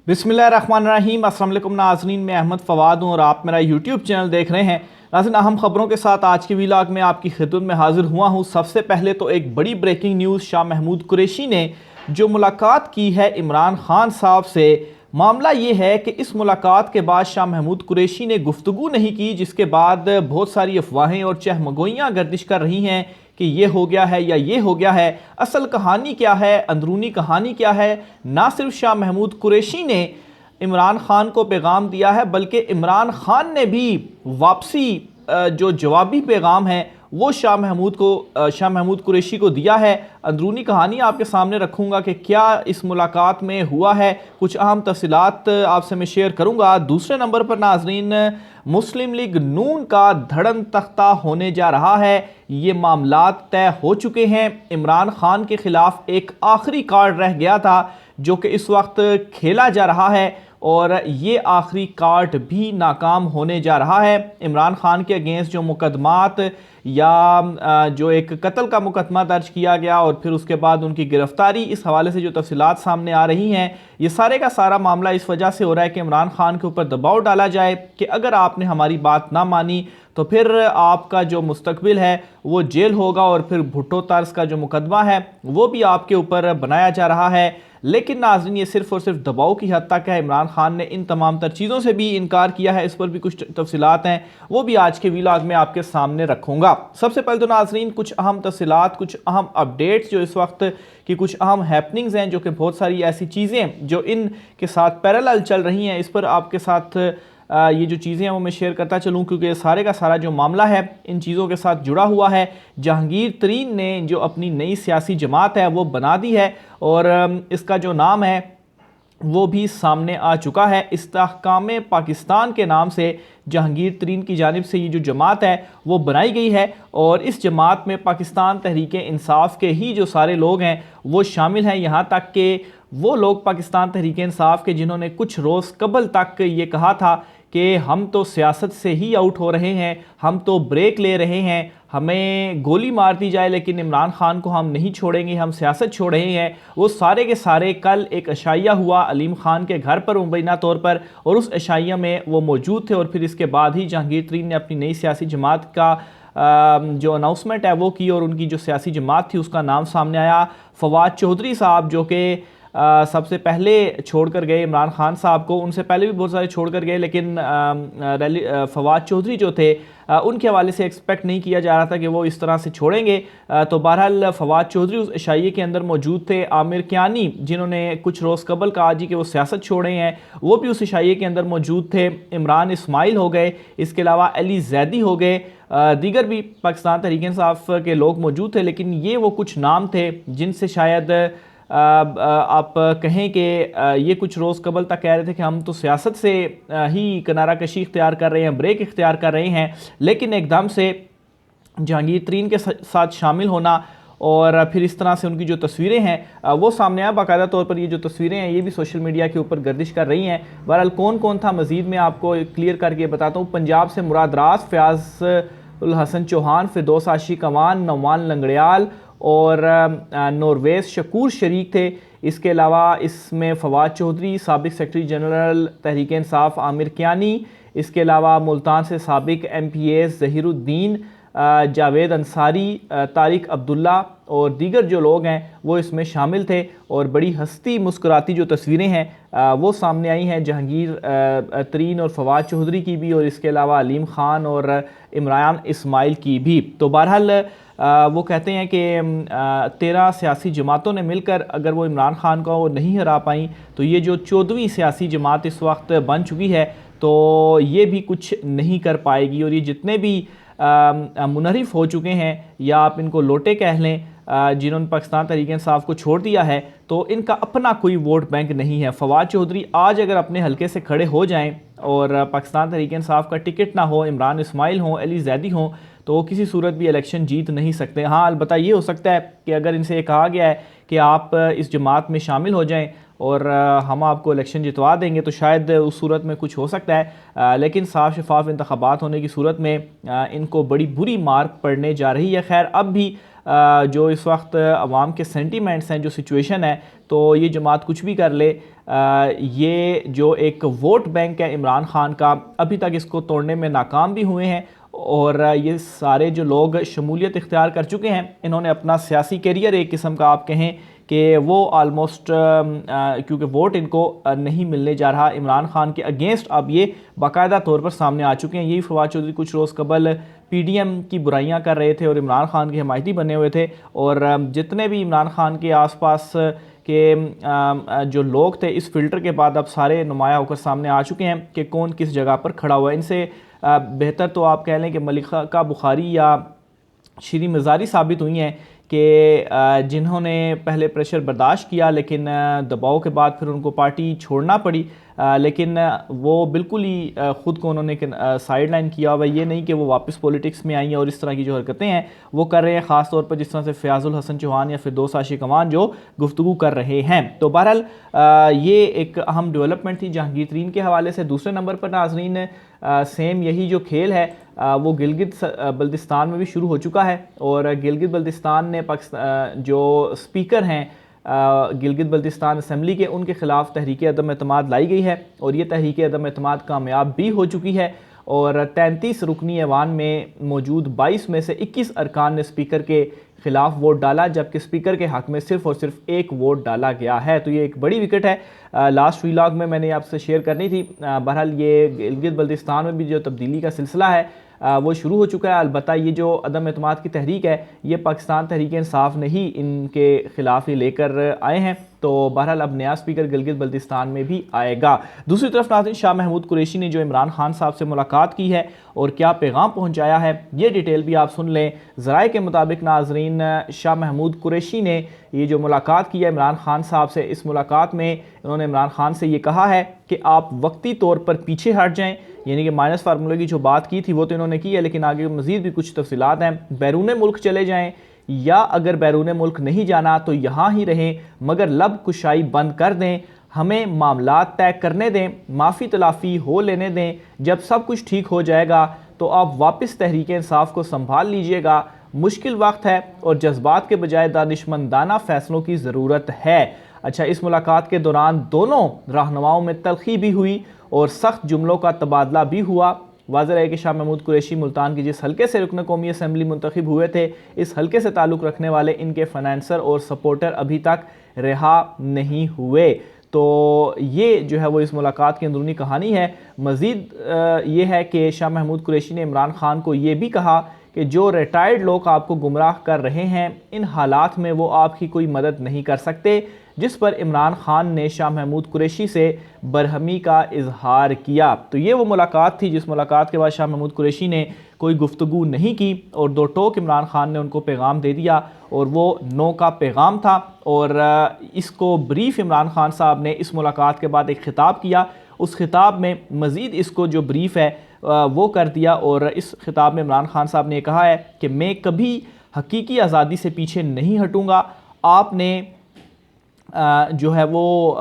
बिस्मिल्लाहिर्रहमानिर्रहीम। अस्सलाम वालेकुम नाज़रीन, मैं अहमद फ़वाद हूँ और आप मेरा यूट्यूब चैनल देख रहे हैं। नाज़रीन, अहम खबरों के साथ आज के व्लॉग में आपकी खिदमत में हाजिर हुआ हूँ। सबसे पहले तो एक बड़ी ब्रेकिंग न्यूज़, शाह महमूद कुरैशी ने जो मुलाकात की है इमरान खान साहब से। मामला ये है कि इस मुलाकात के बाद शाह महमूद कुरैशी ने गुफ्तगू नहीं की, जिसके बाद बहुत सारी अफवाहें और चहमगोइयाँ गर्दिश कर रही हैं कि ये हो गया है या ये हो गया है। असल कहानी क्या है, अंदरूनी कहानी क्या है? ना सिर्फ शाह महमूद कुरैशी ने इमरान खान को पैगाम दिया है, बल्कि इमरान खान ने भी वापसी जो जवाबी पैगाम है वो शाह महमूद कुरैशी को दिया है। अंदरूनी कहानी आपके सामने रखूँगा कि क्या इस मुलाकात में हुआ है, कुछ अहम तफसीलात आपसे मैं शेयर करूँगा। दूसरे नंबर पर नाजरीन, मुस्लिम लीग नून का धड़न तख्ता होने जा रहा है। ये मामलात तय हो चुके हैं। इमरान खान के खिलाफ एक आखिरी कार्ड रह गया था जो कि इस वक्त खेला जा रहा है और ये आखिरी कार्ड भी नाकाम होने जा रहा है। इमरान खान के अगेंस्ट जो मुकदमात या जो एक कत्ल का मुकदमा दर्ज किया गया और फिर उसके बाद उनकी गिरफ्तारी, इस हवाले से जो तफसीलात सामने आ रही हैं, ये सारे का सारा मामला इस वजह से हो रहा है कि इमरान खान के ऊपर दबाव डाला जाए कि अगर आपने हमारी बात ना मानी तो फिर आपका जो मुस्तकबिल है वो जेल होगा और फिर भुट्टो तर्ज का जो मुकदमा है वो भी आपके ऊपर बनाया जा रहा है। लेकिन नाज़रीन, ये सिर्फ और सिर्फ दबाव की हद तक है। इमरान खान ने इन तमाम तर चीज़ों से भी इनकार किया है। इस पर भी कुछ तफसीलात हैं, वो भी आज के व्लॉग में आपके सामने रखूँगा। सबसे पहले तो नाज़रीन, कुछ अहम तफसीलात, कुछ अहम अपडेट्स जो इस वक्त की कुछ अहम हैपनिंग्स हैं, जो कि बहुत सारी ऐसी चीज़ें जो इन के साथ पैरेलल चल रही हैं, इस पर आपके साथ ये जो चीज़ें हैं वो मैं शेयर करता चलूँ, क्योंकि ये सारे का सारा जो मामला है इन चीज़ों के साथ जुड़ा हुआ है। जहांगीर तरीन ने जो अपनी नई सियासी जमात है वो बना दी है और इसका जो नाम है वो भी सामने आ चुका है। इस्तेहकाम पाकिस्तान के नाम से जहांगीर तरीन की जानिब से ये जो जमात है वो बनाई गई है और इस जमात में पाकिस्तान तहरीक इंसाफ के ही जो सारे लोग हैं वो शामिल हैं। यहाँ तक कि वो लोग पाकिस्तान तहरीक इंसाफ के जिन्होंने कुछ रोज़ कबल तक ये कहा था कि हम तो सियासत से ही आउट हो रहे हैं, हम तो ब्रेक ले रहे हैं, हमें गोली मार दी जाए लेकिन इमरान खान को हम नहीं छोड़ेंगे, हम सियासत छोड़ रहे हैं, वो सारे के सारे कल एक अशाइया हुआ अलीम खान के घर पर मुबैना तौर पर और उस अशाइया में वो मौजूद थे। और फिर इसके बाद ही जहांगीर तरीन ने अपनी नई सियासी जमात का जो अनाउंसमेंट है वो की और उनकी जो सियासी जमात थी उसका नाम सामने आया। फवाद चौधरी साहब जो कि सबसे पहले छोड़कर गए इमरान खान साहब को, उनसे पहले भी बहुत सारे छोड़कर गए, लेकिन फवाद चौधरी जो थे उनके हवाले से एक्सपेक्ट नहीं किया जा रहा था कि वो इस तरह से छोड़ेंगे। तो बहरहाल फवाद चौधरी उस अशाइये के अंदर मौजूद थे। आमिर कियानी जिन्होंने कुछ रोज़ कबल कहा जी कि वो सियासत छोड़े हैं, वो भी उस अशाइये के अंदर मौजूद थे। इमरान इस्माइल हो गए, इसके अलावा अली जैदी हो गए, दीगर भी पाकिस्तान तहरीक इंसाफ के लोग मौजूद थे। लेकिन ये वो कुछ नाम थे जिनसे शायद आप कहें कि ये कुछ रोज़ कबल तक कह रहे थे कि हम तो सियासत से ही किनारा कशी इख्तियार कर रहे हैं, ब्रेक इख्तियार कर रहे हैं, लेकिन एकदम से जहांगीर तरीन के साथ शामिल होना और फिर इस तरह से उनकी जो तस्वीरें हैं वो सामने आया। बाकायदा तौर पर ये जो तस्वीरें हैं ये भी सोशल मीडिया के ऊपर गर्दिश कर रही हैं। बहरहाल कौन कौन था मज़ीद मैं आपको क्लियर करके बताता हूँ। पंजाब से मुराद राज, फयाज उल हसन चौहान, फिरदौस आशिक अमान, नौमान लंगड़ियाल और नॉर्वेज शकूर शरीक थे। इसके अलावा इसमें फवाद चौधरी, साबिक सेक्रेटरी जनरल तहरीक इंसाफ आमिर कियानी, इसके अलावा मुल्तान से साबिक MPAs ज़हीरुद्दीन, जावेद अंसारी, तारिक अब्दुल्ला और दीगर जो लोग हैं वो इसमें शामिल थे। और बड़ी हंसती मुस्कुराती जो तस्वीरें हैं वो सामने आई हैं जहांगीर तरीन और फवाद चौधरी की भी, और इसके अलावा अलीम खान और इमरान इस्माइल की भी। तो बहरहाल वो कहते हैं कि 13 सियासी जमातों ने मिलकर अगर वो इमरान खान को वो नहीं हरा पाई तो ये जो 14वीं सियासी जमात इस वक्त बन चुकी है तो ये भी कुछ नहीं कर पाएगी। और ये जितने भी मुनहरिफ हो चुके हैं या आप इनको लोटे कह लें, जिन्होंने पाकिस्तान तहरीक इंसाफ को छोड़ दिया है, तो इनका अपना कोई वोट बैंक नहीं है। फवाद चौधरी आज अगर अपने हलके से खड़े हो जाएं और पाकिस्तान तहरीक इंसाफ का टिकट ना हो, इमरान इस्माइल हों, अली जैदी हों, तो वो किसी सूरत भी इलेक्शन जीत नहीं सकते। हाँ, अलबत्ता ये हो सकता है कि अगर इनसे ये कहा गया है कि आप इस जमात में शामिल हो जाएं और हम आपको इलेक्शन जितवा देंगे तो शायद उस सूरत में कुछ हो सकता है, लेकिन साफ शफाफ इंतखाबात होने की सूरत में इनको बड़ी बुरी मार पड़ने जा रही है। खैर, अब भी जो इस वक्त अवाम के सेंटीमेंट्स हैं, जो सिचुएशन है, तो ये जमात कुछ भी कर ले, ये जो एक वोट बैंक है इमरान खान का, अभी तक इसको तोड़ने में नाकाम भी हुए हैं। और ये सारे जो लोग शमूलियत इख्तियार कर चुके हैं, इन्होंने अपना सियासी करियर एक किस्म का आप कहें कि वो आलमोस्ट क्योंकि वोट इनको नहीं मिलने जा रहा इमरान खान के अगेंस्ट, अब ये बाकायदा तौर पर सामने आ चुके हैं। यही फवाद चौधरी कुछ रोज़ कबल पीडीएम की बुराइयां कर रहे थे और इमरान खान के हमायती बने हुए थे। और जितने भी इमरान खान के आसपास के जो लोग थे, इस फिल्टर के बाद अब सारे नुमाया होकर सामने आ चुके हैं कि कौन किस जगह पर खड़ा हुआ है। इनसे बेहतर तो आप कह लें कि मलिका बुखारी या शीरी मज़ारी साबित हुई हैं कि जिन्होंने पहले प्रेशर बर्दाश्त किया, लेकिन दबाव के बाद फिर उनको पार्टी छोड़ना पड़ी, लेकिन वो बिल्कुल ही ख़ुद को उन्होंने साइड लाइन किया हुआ। ये नहीं कि वो वापस पॉलिटिक्स में आई हैं और इस तरह की जो हरकतें हैं वो कर रहे हैं, ख़ास तौर पर जिस तरह से फ़याज़ुल हसन चौहान या फिरदौस आशिक़ अमान जो गुफ्तगू कर रहे हैं। तो बहरहाल ये एक अहम डेवलपमेंट थी जहांगीर तरीन के हवाले से। दूसरे नंबर पर नाज़रीन सेम यही जो खेल है वो गिलगित बल्तिस्तान में भी शुरू हो चुका है। और गिलगित बल्तिस्तान ने पाकिस्तान जो स्पीकर हैं गिलगित बल्तिस्तान असम्बली के, उनके ख़िलाफ़ तहरीक अदम एतमाद लाई गई है और ये तहरीक अदम एतमाद कामयाब भी हो चुकी है। और 33 रुकनी ऐवान में मौजूद 22 में से 21 अरकान ने स्पीकर के ख़िलाफ़ वोट डाला, जबकि स्पीकर के हक़ में सिर्फ़ और सिर्फ एक वोट डाला गया है। तो ये एक बड़ी विकेट है। लास्ट व्लॉग में मैंने आपसे शेयर करनी थी। बहरहाल ये गिलगित बल्तिस्तान में भी जो तब्दीली का सिलसिला है वो शुरू हो चुका है। अलबत्ता ये जो अदम एतमाद की तहरीक है, ये पाकिस्तान तहरीक इंसाफ ने ही इनके ख़िलाफ़ ही लेकर आए हैं। तो बहरहाल अब नया स्पीकर गिलगित बल्तिस्तान में भी आएगा। दूसरी तरफ नाज़रीन, शाह महमूद कुरैशी ने जो इमरान खान साहब से मुलाकात की है और क्या पैगाम पहुंचाया है, ये डिटेल भी आप सुन लें। ज़राए के मुताबिक नाज़रीन, शाह महमूद कुरैशी ने ये जो मुलाकात की है इमरान खान साहब से, इस मुलाकात में इन्होंने इमरान खान से ये कहा है कि आप वक्ती तौर पर पीछे हट जाएँ, यानी कि माइनस फार्मूले की जो बात की थी वो तो इन्होंने की है, लेकिन आगे मज़ीद भी कुछ तफसीलात हैं। बैरून मुल्क चले जाएँ, या अगर बैरून मुल्क नहीं जाना तो यहाँ ही रहें, मगर लब कुशाई बंद कर दें, हमें मामलात तय करने दें, माफ़ी तलाफ़ी हो लेने दें। जब सब कुछ ठीक हो जाएगा तो आप वापस तहरीक इंसाफ को संभाल लीजिएगा। मुश्किल वक्त है और जज्बात के बजाय दानिशमंदाना फ़ैसलों की ज़रूरत है। अच्छा, इस मुलाकात के दौरान दोनों रहनुमाओं में तलखी भी हुई और सख्त जुमलों का तबादला भी हुआ। वाज़ेह है कि शाह महमूद कुरैशी मुल्तान की जिस हल्के से रुकन कौमी असम्बली मुंतखब हुए थे, इस हल्के से ताल्लुक़ रखने वाले इनके फाइनेंसर और सपोर्टर अभी तक रिहा नहीं हुए। तो ये जो है वो इस मुलाकात की अंदरूनी कहानी है। मज़ीद ये है कि शाह महमूद कुरैशी ने इमरान खान को ये भी कहा कि जो रिटायर्ड लोग आपको गुमराह कर रहे हैं, इन हालात में वो आपकी कोई मदद नहीं कर सकते, जिस पर इमरान खान ने शाह महमूद कुरैशी से बरहमी का इजहार किया। तो ये वो मुलाकात थी जिस मुलाकात के बाद शाह महमूद कुरैशी ने कोई गुफ्तगू नहीं की और दो टोक इमरान खान ने उनको पैगाम दे दिया और वो नो का पैगाम था। और इसको ब्रीफ इमरान खान साहब ने इस मुलाकात के बाद एक ख़िताब किया, उस ख़िताब में मज़ीद इसको जो ब्रीफ है वो कर दिया। और इस ख़िताब में इमरान खान साहब ने कहा है कि मैं कभी हकीकी आज़ादी से पीछे नहीं हटूँगा, आपने जो है वो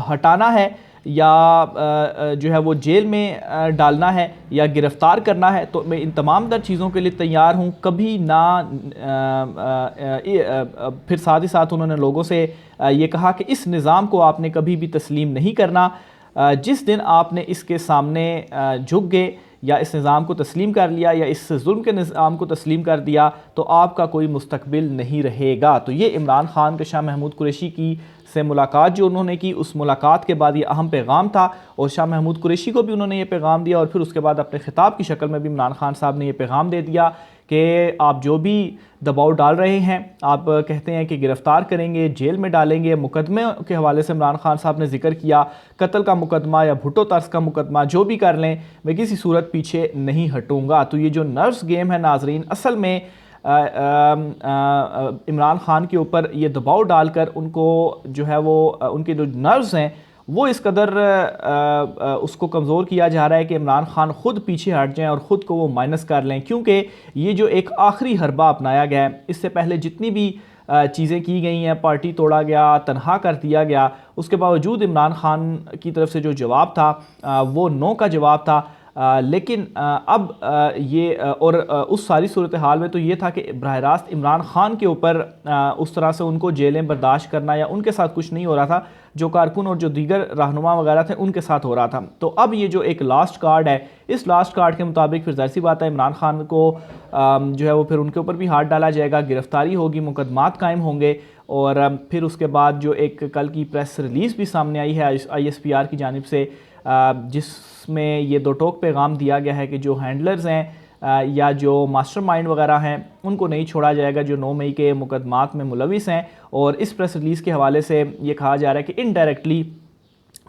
हटाना है या जो है वो जेल में डालना है या गिरफ़्तार करना है, तो मैं इन तमाम तर चीज़ों के लिए तैयार हूँ, कभी ना। फिर साथ ही साथ उन्होंने लोगों से ये कहा कि इस निज़ाम को आपने कभी भी तस्लीम नहीं करना। जिस दिन आपने इसके सामने झुक गए या इस निज़ाम को तस्लीम कर लिया या इस जुल्म के निज़ाम को तस्लीम कर दिया, तो आपका कोई मुस्तकबिल नहीं रहेगा। तो ये इमरान खान के शाह महमूद कुरैशी की से मुलाकात जो उन्होंने की, उस मुलाकात के बाद ये अहम पैगाम था और शाह महमूद कुरैशी को भी उन्होंने ये पैगाम दिया। और फिर उसके बाद अपने ख़िताब की शक्ल में भी इमरान खान साहब ने ये पैगाम दे दिया कि आप जो भी दबाव डाल रहे हैं, आप कहते हैं कि गिरफ़्तार करेंगे, जेल में डालेंगे। मुकदमे के हवाले से इमरान खान साहब ने जिक्र किया, कत्ल का मुकदमा या भुट्टो तर्स का मुकदमा जो भी कर लें, मैं किसी सूरत पीछे नहीं हटूँगा। तो ये जो नर्व्स गेम है नाजरीन, असल में इमरान खान के ऊपर ये दबाव डालकर उनको जो है वो उनके जो नर्व्स हैं वो इस कदर उसको कमज़ोर किया जा रहा है कि इमरान खान ख़ुद पीछे हट जाएं और ख़ुद को वो माइनस कर लें। क्योंकि ये जो एक आखिरी हरबा अपनाया गया है, इससे पहले जितनी भी चीज़ें की गई हैं, पार्टी तोड़ा गया, तनहा कर दिया गया, उसके बावजूद इमरान खान की तरफ से जो जवाब था वो नो का जवाब था। लेकिन अब ये और उस सारी सूरत हाल में तो ये था कि बराह रास्त इमरान खान के ऊपर उस तरह से उनको जेलें बर्दाश्त करना या उनके साथ कुछ नहीं हो रहा था, जो कारकुन और जो दीगर रहनुमा वगैरह थे उनके साथ हो रहा था। तो अब ये जो एक लास्ट कार्ड है, इस लास्ट कार्ड के मुताबिक फिर ज़ाहिर सी बात है इमरान खान को जो है वो फिर उनके ऊपर भी हाथ डाला जाएगा, गिरफ्तारी होगी, मुकदमात कायम होंगे। और फिर उसके बाद जो एक कल की प्रेस रिलीज़ भी सामने आई है ISPR की जानिब से, जिसमें ये दो टोक पैगाम दिया गया है कि जो हैंडलर्स हैं या जो मास्टरमाइंड वगैरह हैं उनको नहीं छोड़ा जाएगा, जो 9 मई के मुकदमात में मुलविस हैं। और इस प्रेस रिलीज़ के हवाले से ये कहा जा रहा है कि इनडायरेक्टली,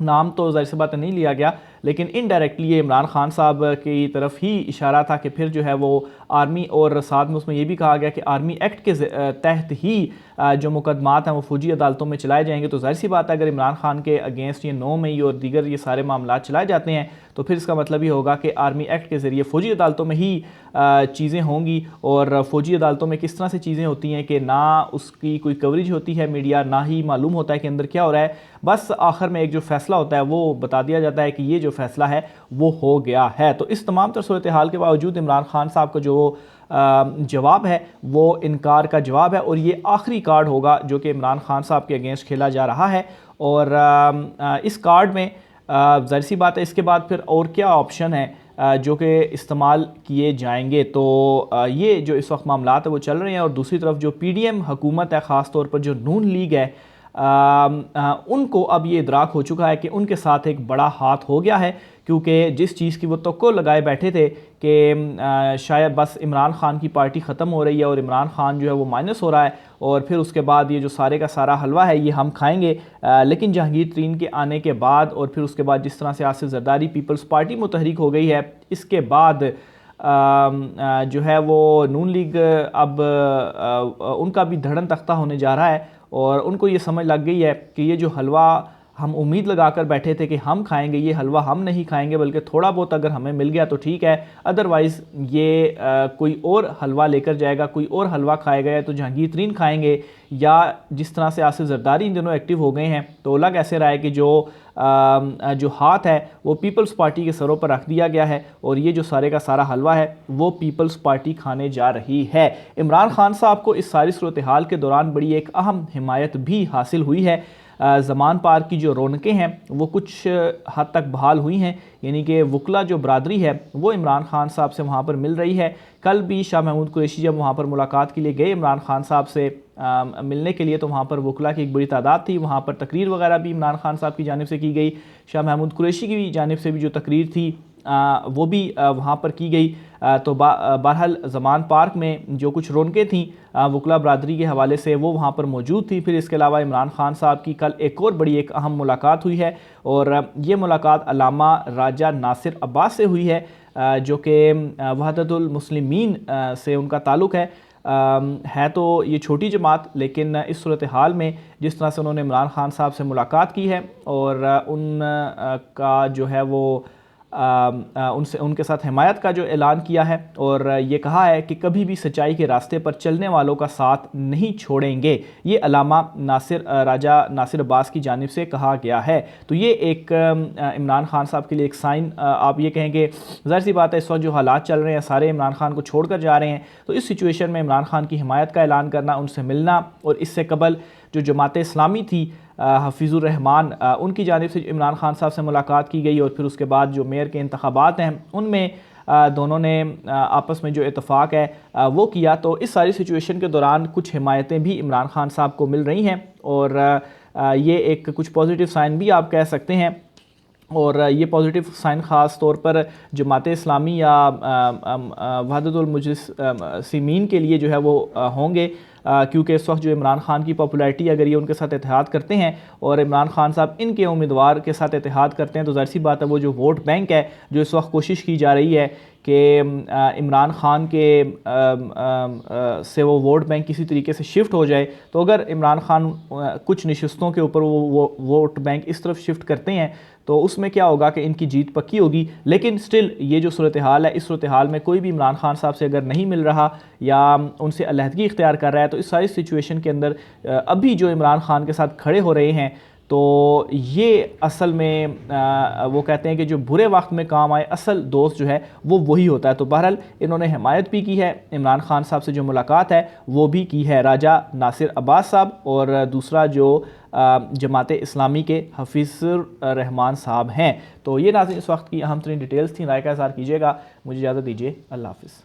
नाम तो ज़ाहिर सी बात नहीं लिया गया, लेकिन इनडायरेक्टली ये इमरान खान साहब की तरफ ही इशारा था कि फिर जो है वो आर्मी, और साथ में उसमें ये भी कहा गया कि आर्मी एक्ट के तहत ही जो मुकदमात हैं वो फौजी अदालतों में चलाए जाएंगे। तो ज़ाहिर सी बात है अगर इमरान खान के अगेंस्ट ये 9 मई और दीगर ये सारे मामला चलाए जाते हैं तो फिर इसका मतलब ये होगा कि आर्मी एक्ट के ज़रिए फ़ौजी अदालतों में ही चीज़ें होंगी। और फ़ौजी अदालतों में किस तरह से चीज़ें होती हैं कि ना उसकी कोई कवरेज होती है मीडिया, ना ही मालूम होता है कि अंदर क्या हो रहा है, बस आखिर में एक जो फ़ैसला होता है वो बता दिया जाता है कि ये जो फ़ैसला है वो हो गया है। तो इस तमाम तर सूरत हाल के बावजूद इमरान खान साहब का जो जवाब है वो इनकार का जवाब है, और ये आखिरी कार्ड होगा जो कि इमरान खान साहब के अगेंस्ट खेला जा रहा है। और इस कार्ड में ज़ाहिर सी बात है इसके बाद फिर और क्या ऑप्शन है जो कि इस्तेमाल किए जाएंगे। तो ये जो इस वक्त मामला है वो चल रहे हैं। और दूसरी तरफ जो PDM हुकूमत है, ख़ास तौर पर जो नून लीग है, उनको अब ये इदराक हो चुका है कि उनके साथ एक बड़ा हाथ हो गया है, क्योंकि जिस चीज़ की वो तवक्को लगाए बैठे थे कि शायद बस इमरान खान की पार्टी ख़त्म हो रही है और इमरान खान जो है वो माइनस हो रहा है और फिर उसके बाद ये जो सारे का सारा हलवा है ये हम खाएंगे, लेकिन जहांगीर तरीन के आने के बाद और फिर उसके बाद जिस तरह से आसिफ जरदारी पीपल्स पार्टी मुतहरिक हो गई है, इसके बाद जो है वो नून लीग अब उनका भी धड़न तख्ता होने जा रहा है। और उनको ये समझ लग गई है कि ये जो हलवा हम उम्मीद लगाकर बैठे थे कि हम खाएंगे, ये हलवा हम नहीं खाएंगे, बल्कि थोड़ा बहुत अगर हमें मिल गया तो ठीक है, अदरवाइज़ ये कोई और हलवा लेकर जाएगा, कोई और हलवा खाएगा, या तो जहांगीर तरीन खाएंगे या जिस तरह से आसिफ जरदारी इन दिनों एक्टिव हो गए हैं। तो लग ऐसे रहा है कि जो हाथ है वो पीपल्स पार्टी के सरों पर रख दिया गया है और ये जो सारे का सारा हलवा है वो पीपल्स पार्टी खाने जा रही है। इमरान खान साहब को इस सारी सूरत हाल के दौरान बड़ी एक अहम हिमायत भी हासिल हुई है। ज़मान पार्क की जो रौनकें हैं वो कुछ हद तक बहाल हुई हैं, यानी कि वकला जो बरादरी है वो इमरान खान साहब से वहाँ पर मिल रही है। कल भी शाह महमूद कुरैशी जब वहाँ पर मुलाकात के लिए गए इमरान खान साहब से मिलने के लिए, तो वहाँ पर वकला की एक बड़ी तादाद थी। वहाँ पर तकरीर वगैरह भी इमरान खान साहब की जानिब से की गई, शाह महमूद कुरैशी की जानिब से भी जो तकरीर थी वो भी वहाँ पर की गई। तो बहरहाल ज़मान पार्क में जो कुछ रौनकें थीं वकला बरादरी के हवाले से वो वहाँ पर मौजूद थी। फिर इसके अलावा इमरान खान साहब की कल एक और बड़ी एक अहम मुलाकात हुई है और ये मुलाकात अल्लामा राजा नासिर अब्बास से हुई है, जो कि वहदतुल मुस्लिमीन से उनका ताल्लुक़ है तो ये छोटी जमात, लेकिन इस सूरत हाल में जिस तरह से उन्होंने इमरान खान साहब से मुलाकात की है और उनका जो है वो उनसे उनके साथ हिमायत का जो ऐलान किया है और ये कहा है कि कभी भी सच्चाई के रास्ते पर चलने वालों का साथ नहीं छोड़ेंगे, ये अल्लामा राजा नासिर अब्बास की जानिब से कहा गया है। तो ये एक इमरान खान साहब के लिए एक साइन आप ये कहेंगे। ज़ाहिर सी बात है इस वक्त जो हालात चल रहे हैं सारे इमरान खान को छोड़ कर जा रहे हैं, तो इस सिचुएशन में इमरान खान की हिमायत का ऐलान करना, उनसे मिलना, और इससे कबल जो जमात इस्लामी थी हफीज़ुर रहमान उनकी जानिब से इमरान खान साहब से मुलाकात की गई और फिर उसके बाद जो मेयर के इंतखाबात हैं उनमें दोनों ने आपस में जो इत्तफ़ाक़ है वो किया। तो इस सारी सिचुएशन के दौरान कुछ हिमायतें भी इमरान खान साहब को मिल रही हैं और ये एक कुछ पॉजिटिव साइन भी आप कह सकते हैं। और ये पॉजिटिव साइन ख़ास तौर पर जमात इस्लामी या वहदतुल मुस्लिमीन के लिए जो है वो होंगे, क्योंकि इस वक्त जो इमरान खान की पॉपुलैरिटी अगर ये उनके साथ इत्तेहाद करते हैं और इमरान खान साहब इनके उम्मीदवार के साथ इत्तेहाद करते हैं तो ज़ाहिर सी बात है वो जो वोट बैंक है जो इस वक्त कोशिश की जा रही है कि इमरान खान के से वो वोट बैंक किसी तरीके से शिफ्ट हो जाए, तो अगर इमरान खान कुछ नशिस्तों के ऊपर वो वोट बैंक इस तरफ शिफ्ट करते हैं तो उसमें क्या होगा कि इनकी जीत पक्की होगी। लेकिन स्टिल ये जो सूरत हाल है, इस सूरत हाल में कोई भी इमरान खान साहब से अगर नहीं मिल रहा या उनसे अलहदगी इख्तियार कर रहा है, तो इस सारी सिचुएशन के अंदर अभी जो इमरान खान के साथ खड़े हो रहे हैं तो ये असल में वो कहते हैं कि जो बुरे वक्त में काम आए असल दोस्त जो है वो वही होता है। तो बहरहाल इन्होंने हिमायत भी की है, इमरान खान साहब से जो मुलाकात है वो भी की है राजा नासिर अब्बास साहब और दूसरा जो जमात इस्लामी के हफीज़ुर रहमान साहब हैं। तो ये नाज़रीन इस वक्त की अहम तरीन डिटेल्स थी। राय का इज़हार कीजिएगा। मुझे इजाज़त दीजिए। अल्लाह हाफ़िज़।